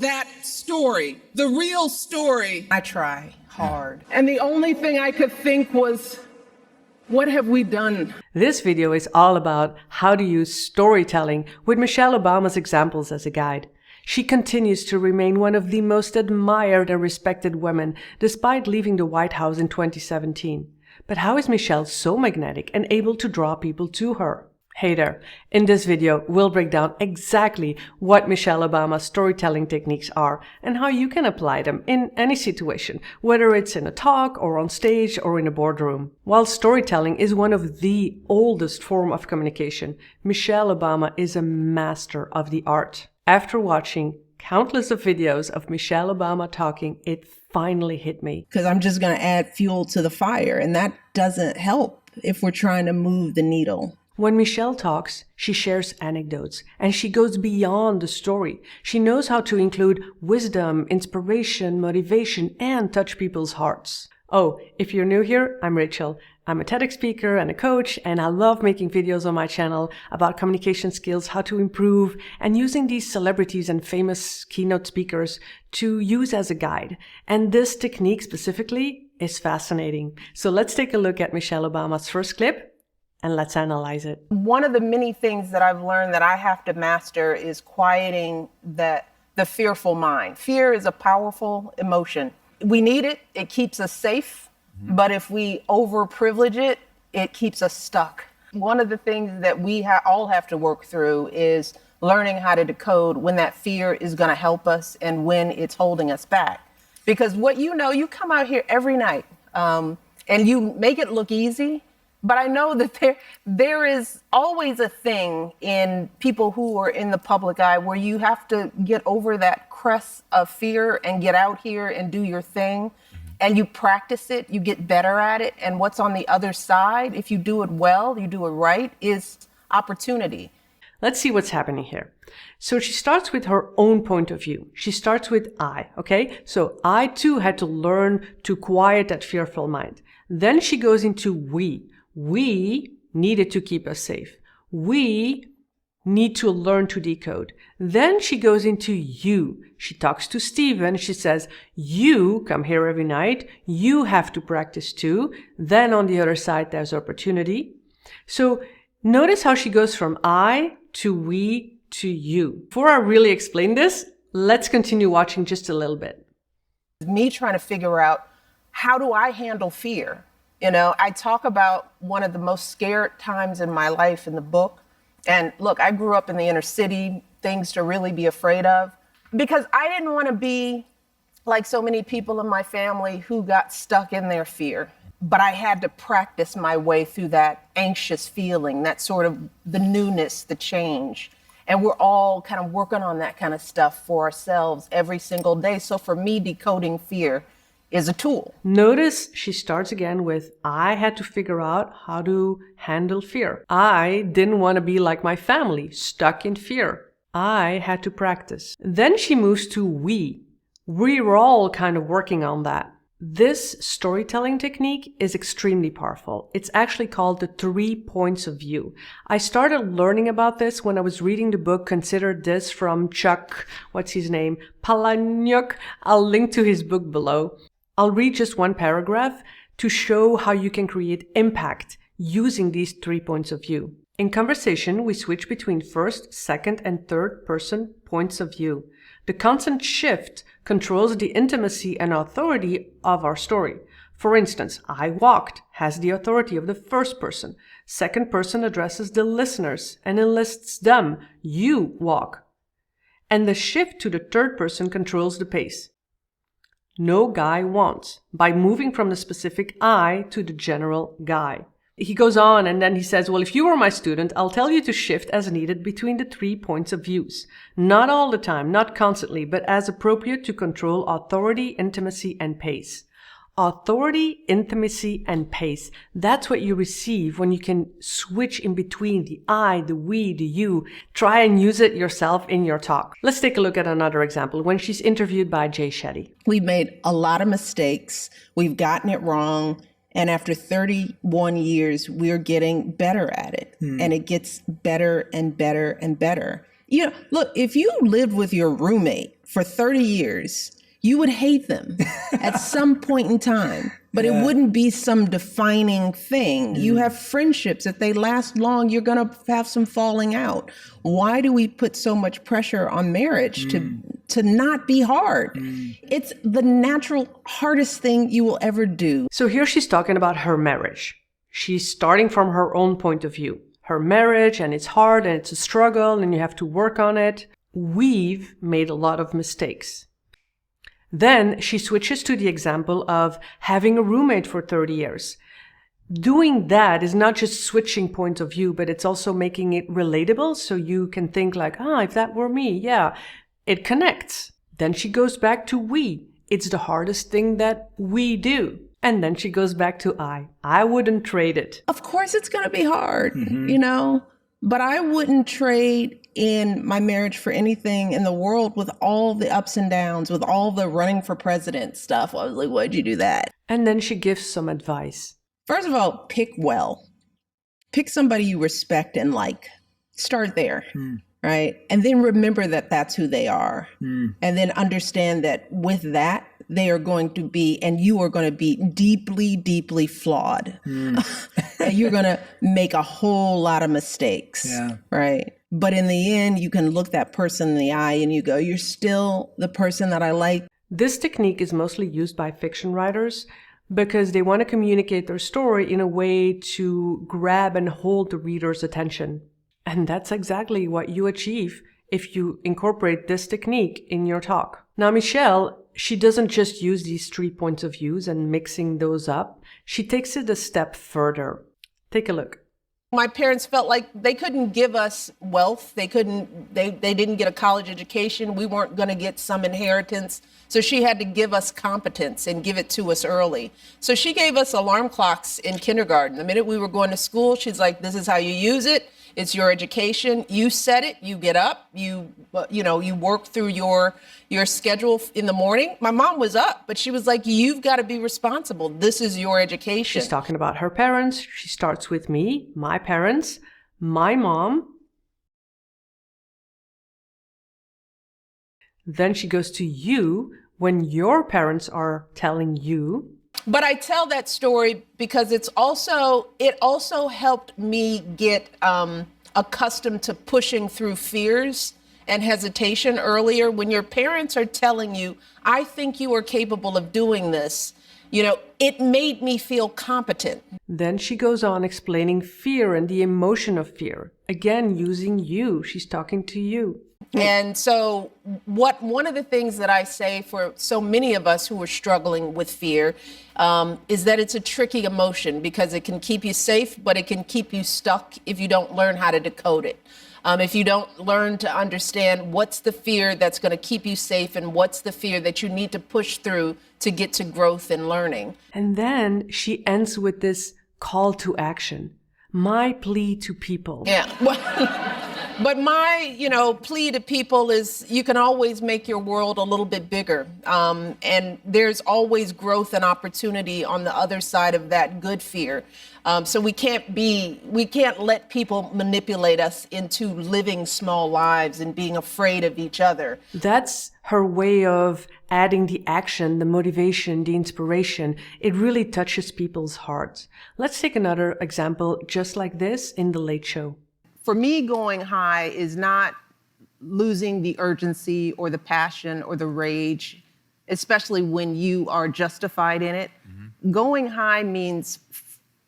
that story, the real story. I try hard. And the only thing I could think was, what have we done? This video is all about how to use storytelling with Michele Obama's examples as a guide. She continues to remain one of the most admired and respected women despite leaving the White House in 2017. But how is Michele so magnetic and able to draw people to her? Hey there, in this video we'll break down exactly what Michele Obama's storytelling techniques are and how you can apply them in any situation, whether it's in a talk or on stage or in a boardroom. While storytelling is one of the oldest forms of communication, Michele Obama is a master of the art. After watching countless of videos of Michele Obama talking, it finally hit me. Because I'm just going to add fuel to the fire, and that doesn't help if we're trying to move the needle. When Michele talks, she shares anecdotes and she goes beyond the story. She knows how to include wisdom, inspiration, motivation, and touch people's hearts. Oh, if you're new here, I'm Rachel. I'm a TEDx speaker and a coach, and I love making videos on my channel about communication skills, how to improve, and using these celebrities and famous keynote speakers to use as a guide. And this technique specifically is fascinating. So let's take a look at Michele Obama's first clip. And let's analyze it. One of the many things that I've learned that I have to master is quieting the fearful mind. Fear is a powerful emotion. We need it. It keeps us safe. But if we overprivilege it, it keeps us stuck. One of the things that we all have to work through is learning how to decode when that fear is going to help us and when it's holding us back. Because you come out here every night and you make it look easy. But I know that there is always a thing in people who are in the public eye where you have to get over that crest of fear and get out here and do your thing. And you practice it, you get better at it. And what's on the other side, if you do it well, you do it right, is opportunity. Let's see what's happening here. So she starts with her own point of view. She starts with I, okay? So I too had to learn to quiet that fearful mind. Then she goes into we. We needed to keep us safe. We need to learn to decode. Then she goes into you. She talks to Steven. She says, you come here every night. You have to practice too. Then on the other side, there's opportunity. So notice how she goes from I to we to you. Before I really explain this, let's continue watching just a little bit. Me trying to figure out, how do I handle fear? I talk about one of the most scared times in my life in the book. And look, I grew up in the inner city, things to really be afraid of, because I didn't want to be like so many people in my family who got stuck in their fear. But I had to practice my way through that anxious feeling, that sort of the newness, the change. And we're all kind of working on that kind of stuff for ourselves every single day. So for me, decoding fear is a tool. Notice she starts again with, I had to figure out how to handle fear. I didn't want to be like my family, stuck in fear. I had to practice. Then she moves to we. We were all kind of working on that. This storytelling technique is extremely powerful. It's actually called the 3 points of view. I started learning about this when I was reading the book Consider This from Chuck, what's his name? Palahniuk. I'll link to his book below. I'll read just one paragraph to show how you can create impact using these 3 points of view. In conversation, we switch between first, second, and third person points of view. The constant shift controls the intimacy and authority of our story. For instance, I walked has the authority of the first person. Second person addresses the listeners and enlists them. You walk. And the shift to the third person controls the pace. No guy wants, by moving from the specific I to the general guy. He goes on and then he says, well, if you were my student, I'll tell you to shift as needed between the 3 points of views. Not all the time, not constantly, but as appropriate to control authority, intimacy, and pace. Authority, intimacy, and pace. That's what you receive when you can switch in between the I, the we, the you. Try and use it yourself in your talk. Let's take a look at another example when she's interviewed by Jay Shetty. We've made a lot of mistakes. We've gotten it wrong. And after 31 years, we're getting better at it. And it gets better and better and better. Look, if you lived with your roommate for 30 years, you would hate them at some point in time, but it wouldn't be some defining thing. You have friendships. If they last long, you're going to have some falling out. Why do we put so much pressure on marriage to not be hard? It's the natural hardest thing you will ever do. So here she's talking about her marriage. She's starting from her own point of view. Her marriage, and it's hard and it's a struggle and you have to work on it. We've made a lot of mistakes. Then she switches to the example of having a roommate for 30 years. Doing that is not just switching points of view, but it's also making it relatable so you can think like, if that were me, yeah, it connects. Then she goes back to we. It's the hardest thing that we do. And then she goes back to I. I wouldn't trade it. Of course it's going to be hard, but I wouldn't trade in my marriage for anything in the world with all the ups and downs, with all the running for president stuff. I was like, why'd you do that? And then she gives some advice. First of all, pick well. Pick somebody you respect and like. Start there, right? And then remember that that's who they are. And then understand that with that, they are going to be, and you are going to be deeply, deeply flawed. And you're going to make a whole lot of mistakes, right? But in the end, you can look that person in the eye and you go, you're still the person that I like. This technique is mostly used by fiction writers because they want to communicate their story in a way to grab and hold the reader's attention. And that's exactly what you achieve if you incorporate this technique in your talk. Now, Michele, she doesn't just use these 3 points of views and mixing those up. She takes it a step further. Take a look. My parents felt like they couldn't give us wealth. They didn't get a college education. We weren't going to get some inheritance. So she had to give us competence and give it to us early. So she gave us alarm clocks in kindergarten. The minute we were going to school, she's like, this is how you use it. It's your education. You set it, you get up, you work through your schedule in the morning. My mom was up, but she was like, you've got to be responsible. This is your education. She's talking about her parents. She starts with me, my parents, my mom. Then she goes to you when your parents are telling you. But I tell that story because it also helped me get accustomed to pushing through fears and hesitation earlier. When your parents are telling you, I think you are capable of doing this, it made me feel competent. Then she goes on explaining fear and the emotion of fear. Again, using you. She's talking to you. And so one of the things that I say for so many of us who are struggling with fear is that it's a tricky emotion because it can keep you safe, but it can keep you stuck if you don't learn how to decode it. If you don't learn to understand what's the fear that's going to keep you safe and what's the fear that you need to push through to get to growth and learning. And then she ends with this call to action. My plea to people. Yeah. But my, plea to people is you can always make your world a little bit bigger. And there's always growth and opportunity on the other side of that good fear. So we can't let people manipulate us into living small lives and being afraid of each other. That's her way of adding the action, the motivation, the inspiration. It really touches people's hearts. Let's take another example just like this in The Late Show. For me, going high is not losing the urgency or the passion or the rage, especially when you are justified in it. Mm-hmm. Going high means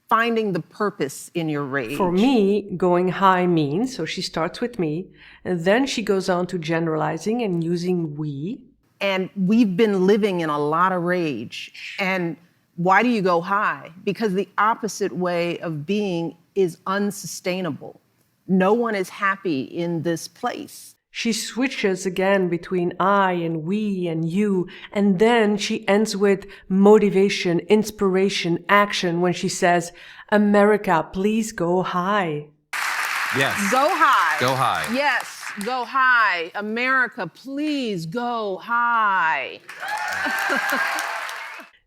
finding the purpose in your rage. For me, going high means, so she starts with me, and then she goes on to generalizing and using we. And we've been living in a lot of rage. And why do you go high? Because the opposite way of being is unsustainable. No one is happy in this place. She switches again between I and we and you, and then she ends with motivation, inspiration, action when she says, America, please go high. Yes. Go high. Go high. Yes, go high. America, please go high.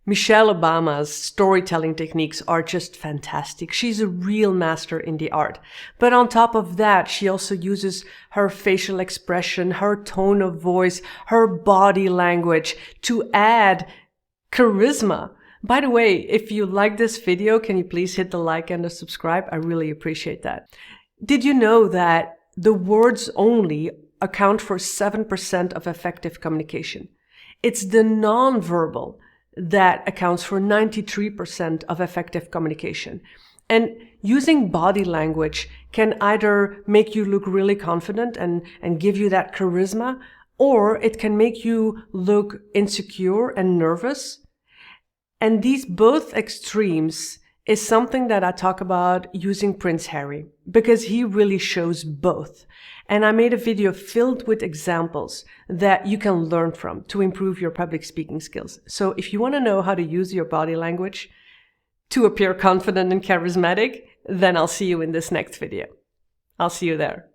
Michele Obama's storytelling techniques are just fantastic. She's a real master in the art. But on top of that, she also uses her facial expression, her tone of voice, her body language to add charisma. By the way, if you like this video, can you please hit the like and the subscribe? I really appreciate that. Did you know that the words only account for 7% of effective communication? It's the nonverbal that accounts for 93% of effective communication. And using body language can either make you look really confident and give you that charisma, or it can make you look insecure and nervous. And these both extremes is something that I talk about using Prince Harry, because he really shows both. And I made a video filled with examples that you can learn from to improve your public speaking skills. So if you want to know how to use your body language to appear confident and charismatic, then I'll see you in this next video. I'll see you there.